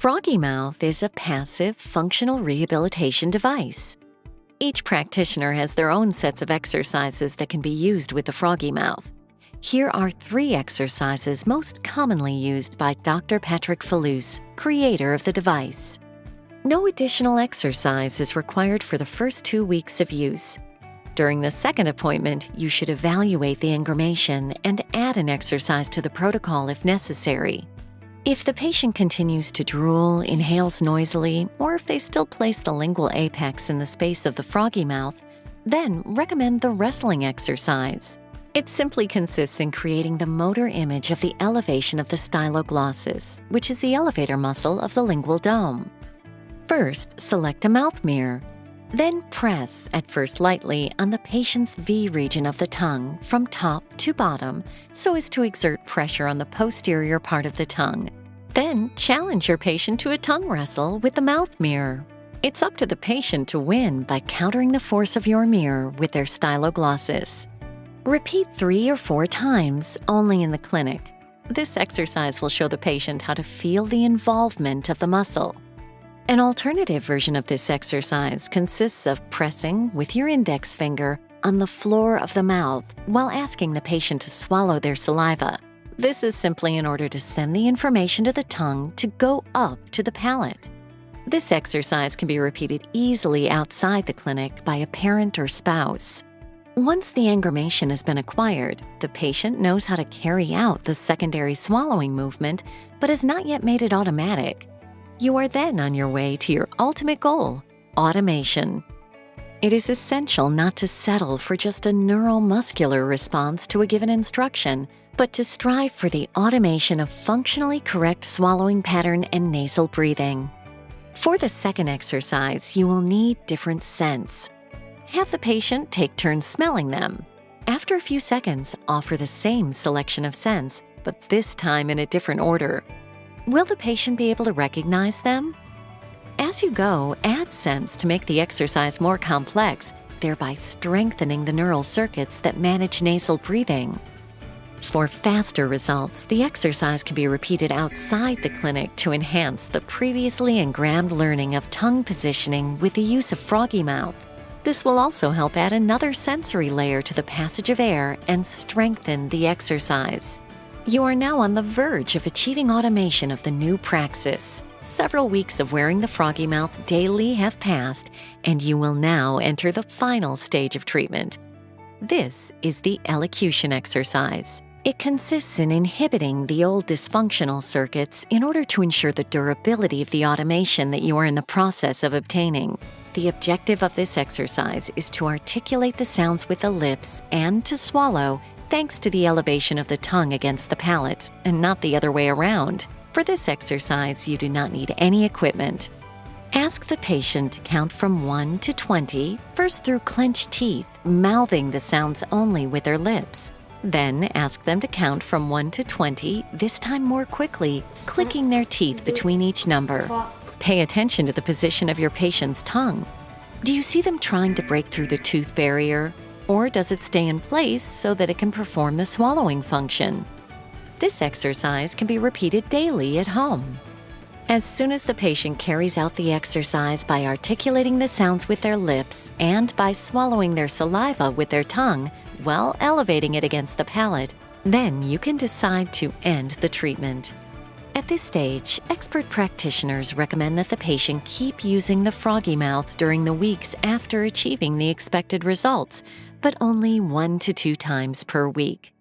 FroggyMouth is a passive, functional rehabilitation device. Each practitioner has their own sets of exercises that can be used with the FroggyMouth. Here are 3 exercises most commonly used by Dr. Patrick Fellus, creator of the device. No additional exercise is required for the first 2 weeks of use. During the second appointment, you should evaluate the engrammation and add an exercise to the protocol if necessary. If the patient continues to drool, inhales noisily, or if they still place the lingual apex in the space of the FroggyMouth, then recommend the wrestling exercise. It simply consists in creating the motor image of the elevation of the styloglossus, which is the elevator muscle of the lingual dome. First, select a mouth mirror. Then press, at first lightly, on the patient's V region of the tongue from top to bottom so as to exert pressure on the posterior part of the tongue. Then challenge your patient to a tongue wrestle with the mouth mirror. It's up to the patient to win by countering the force of your mirror with their styloglossus. Repeat 3 or 4 times, only in the clinic. This exercise will show the patient how to feel the involvement of the muscle. An alternative version of this exercise consists of pressing with your index finger on the floor of the mouth while asking the patient to swallow their saliva. This is simply in order to send the information to the tongue to go up to the palate. This exercise can be repeated easily outside the clinic by a parent or spouse. Once the engrammation has been acquired, the patient knows how to carry out the secondary swallowing movement but has not yet made it automatic. You are then on your way to your ultimate goal, automation. It is essential not to settle for just a neuromuscular response to a given instruction, but to strive for the automation of functionally correct swallowing pattern and nasal breathing. For the second exercise, you will need different scents. Have the patient take turns smelling them. After a few seconds, offer the same selection of scents, but this time in a different order. Will the patient be able to recognize them? As you go, add scents to make the exercise more complex, thereby strengthening the neural circuits that manage nasal breathing. For faster results, the exercise can be repeated outside the clinic to enhance the previously engrammed learning of tongue positioning with the use of FroggyMouth. This will also help add another sensory layer to the passage of air and strengthen the exercise. You are now on the verge of achieving automation of the new praxis. Several weeks of wearing the FroggyMouth daily have passed, and you will now enter the final stage of treatment. This is the elocution exercise. It consists in inhibiting the old dysfunctional circuits in order to ensure the durability of the automation that you are in the process of obtaining. The objective of this exercise is to articulate the sounds with the lips and to swallow, thanks to the elevation of the tongue against the palate, and not the other way around. For this exercise, you do not need any equipment. Ask the patient to count from 1 to 20, first through clenched teeth, mouthing the sounds only with their lips. Then ask them to count from 1 to 20, this time more quickly, clicking their teeth between each number. Pay attention to the position of your patient's tongue. Do you see them trying to break through the tooth barrier? Or does it stay in place so that it can perform the swallowing function? This exercise can be repeated daily at home. As soon as the patient carries out the exercise by articulating the sounds with their lips and by swallowing their saliva with their tongue while elevating it against the palate, then you can decide to end the treatment. At this stage, expert practitioners recommend that the patient keep using the FroggyMouth during the weeks after achieving the expected results, but only 1 to 2 times per week.